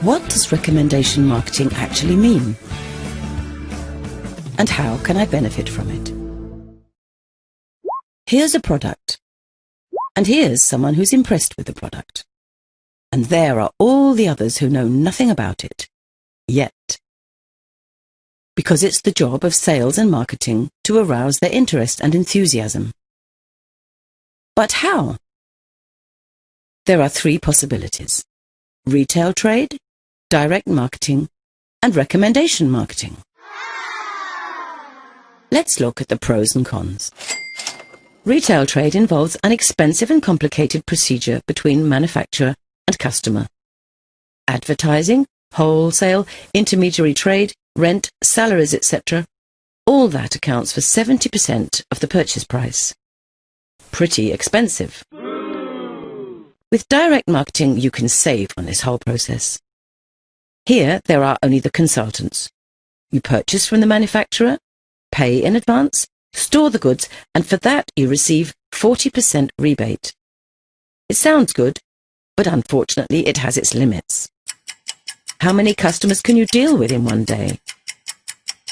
What does recommendation marketing actually mean? And how can I benefit from it? Here's a product. And here's someone who's impressed with the product. And there are all the others who know nothing about it. Yet. Because it's the job of sales and marketing to arouse their interest and enthusiasm. But how? There are three possibilities: retail trade, direct marketing, and recommendation marketing. Let's look at the pros and cons. Retail trade involves an expensive and complicated procedure between manufacturer and customer. Advertising, wholesale, intermediary trade, rent, salaries, etc. All that accounts for 70% of the purchase price. Pretty expensive. With direct marketing, you can save on this whole process. Here, there are only the consultants. You purchase from the manufacturer, pay in advance, store the goods, and for that you receive 40% rebate. It sounds good, but unfortunately it has its limits. How many customers can you deal with in one day?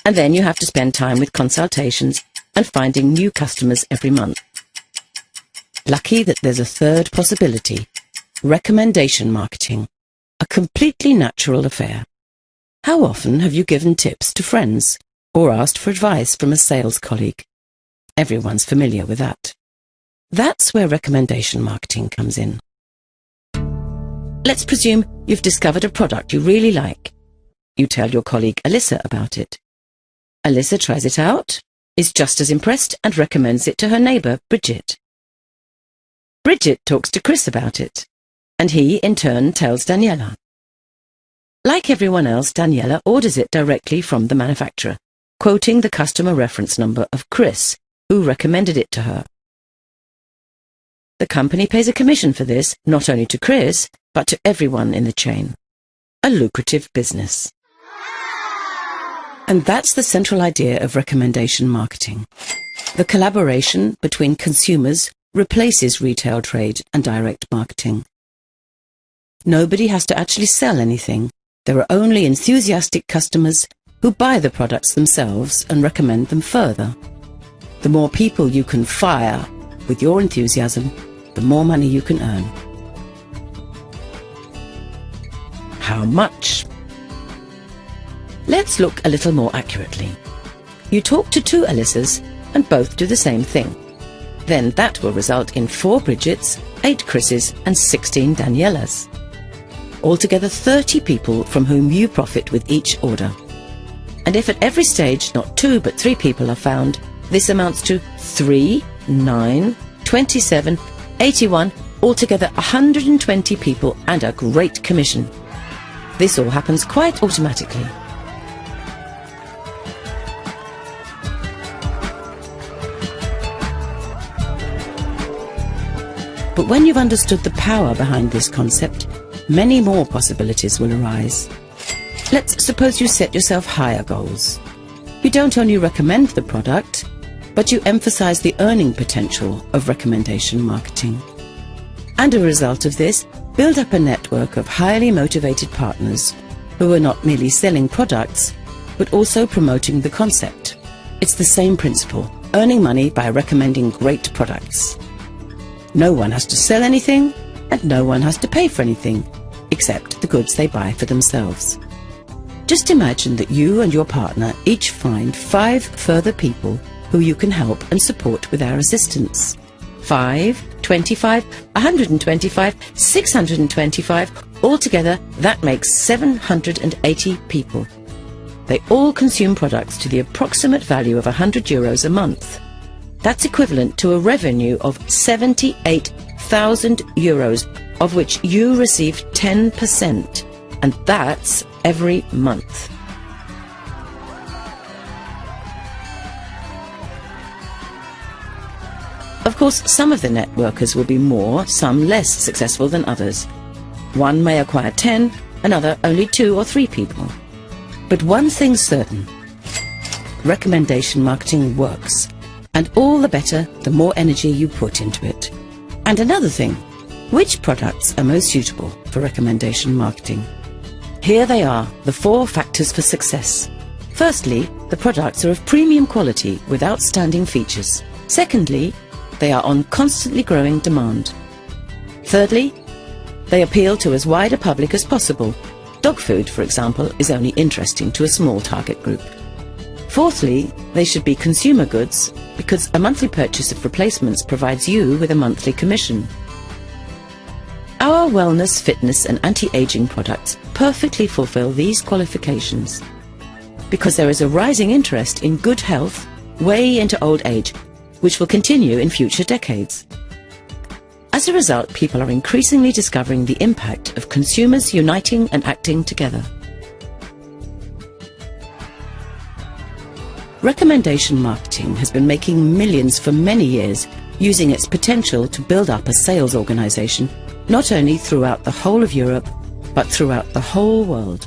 And then you have to spend time with consultations and finding new customers every month. Lucky that there's a third possibility: recommendation marketing, a completely natural affair. How often have you given tips to friends or asked for advice from a sales colleague? Everyone's familiar with that. That's where recommendation marketing comes in. Let's presume you've discovered a product you really like. You tell your colleague Alyssa about it. Alyssa tries it out, is just as impressed, and recommends it to her neighbour, Bridget. Bridget talks to Chris about it, and he, in turn, tells Daniela. Like everyone else, Daniela orders it directly from the manufacturer, quoting the customer reference number of Chris, who recommended it to her. The company pays a commission for this, not only to Chris, but to everyone in the chain. A lucrative business. And that's the central idea of recommendation marketing. The collaboration between consumers replaces retail trade and direct marketing. Nobody has to actually sell anything. There are only enthusiastic customers who buy the products themselves and recommend them further. The more people you can fire with your enthusiasm, the more money you can earn. How much? Let's look a little more accurately. You talk to two Alyssas and both do the same thing. Then that will result in 4 Bridgets, 8 Chris's and 16 Danielas. Altogether 30 people from whom you profit with each order. And if at every stage not 2 but 3 people are found, this amounts to 3, 9, 27, 81, altogether 120 people and a great commission. This all happens quite automatically. But when you've understood the power behind this concept, many more possibilities will arise. Let's suppose you set yourself higher goals. You don't only recommend the product, but you emphasize the earning potential of recommendation marketing. And as a result of this, build up a network of highly motivated partners who are not merely selling products, but also promoting the concept. It's the same principle, earning money by recommending great products. No one has to sell anything, and no one has to pay for anything, except the goods they buy for themselves. Just imagine that you and your partner each find 5 further people who you can help and support with our assistance. 5, 25, 125, 625, altogether that makes 780 people. They all consume products to the approximate value of €100 a month. That's equivalent to a revenue of €78,000, of which you receive 10%, and that's every month. Of course, some of the networkers will be more, some less successful than others. One may acquire 10, another only 2 or 3 people. But one thing's certain: recommendation marketing works. And all the better, the more energy you put into it. And another thing, which products are most suitable for recommendation marketing? Here they are, the 4 factors for success. Firstly, the products are of premium quality with outstanding features. Secondly, they are on constantly growing demand. Thirdly, they appeal to as wide a public as possible. Dog food, for example, is only interesting to a small target group. Fourthly, they should be consumer goods because a monthly purchase of replacements provides you with a monthly commission. Our wellness, fitness and anti-aging products perfectly fulfill these qualifications because there is a rising interest in good health way into old age, which will continue in future decades. As a result, people are increasingly discovering the impact of consumers uniting and acting together. Recommendation marketing has been making millions for many years, using its potential to build up a sales organization, not only throughout the whole of Europe, but throughout the whole world.